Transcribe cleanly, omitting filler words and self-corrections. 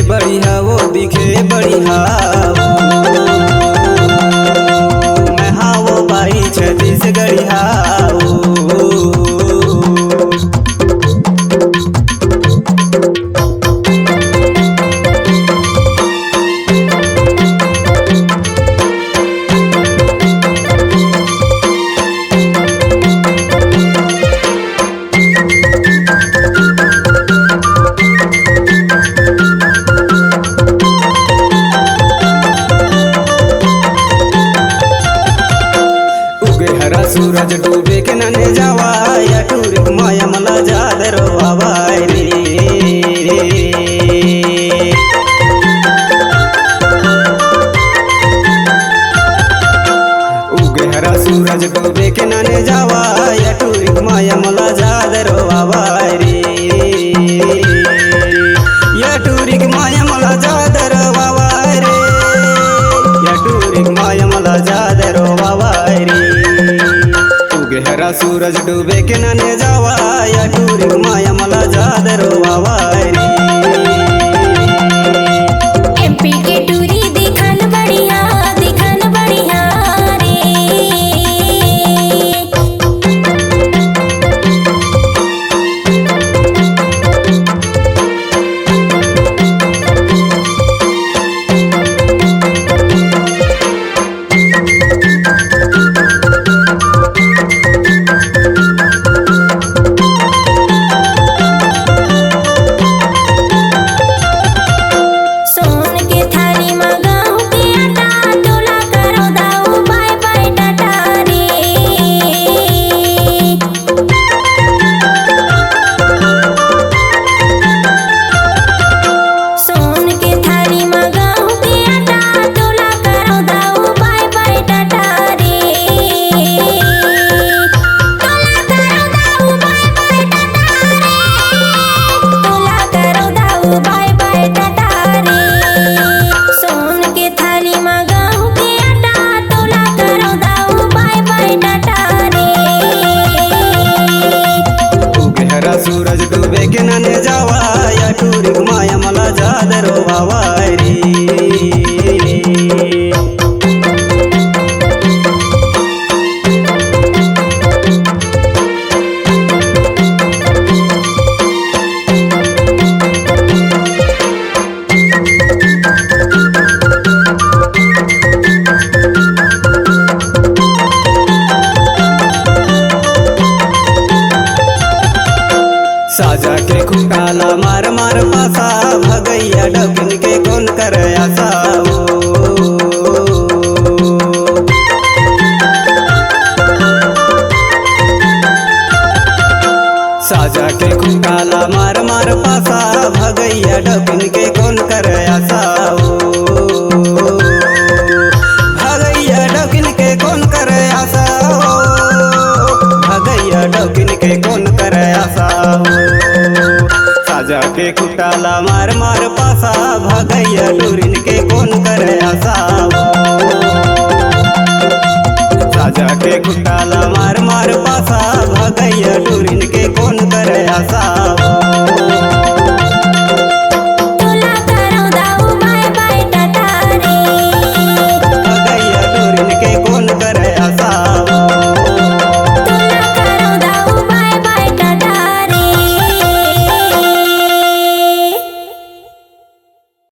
बढ़िया वो दिखे बढ़िया मैं हाँ वो भाई छत्तीसगढ़िया सूरज डूबे के नने जावा या टूरिक माया मला जादर बाबाई रे उगे हरा सूरज डूबे के नने जावा या टूरिक माया मला जादर बाबाई रे या टूरिक माया मला जादर बाबाई रे या टूरिक माया मला जादर बाबाई रे गहरा सूरज डूबे के नने जावा या टूरिक माया मला जादर बाबाई रे एमपी के टूरी दिखन बढ़िया रे सूरज डूबे के नने जावा या टूरिक माया मला जादर बाबाई रे साजा के खुटाला मार मार पासा भगैया डकिन के कौन कर आसा साजा के खुटाला मार मार पासा भगैया डकिन के कौन कर आसा भगैया डकिन के कौन कर आसा भगैया डकिन के कौन कर आसा साजा के खुटाला मार मार पासा भगैया टूरिन के कौन करे आसा साजा के खुटाला मार मार पासा भगैया टूरिन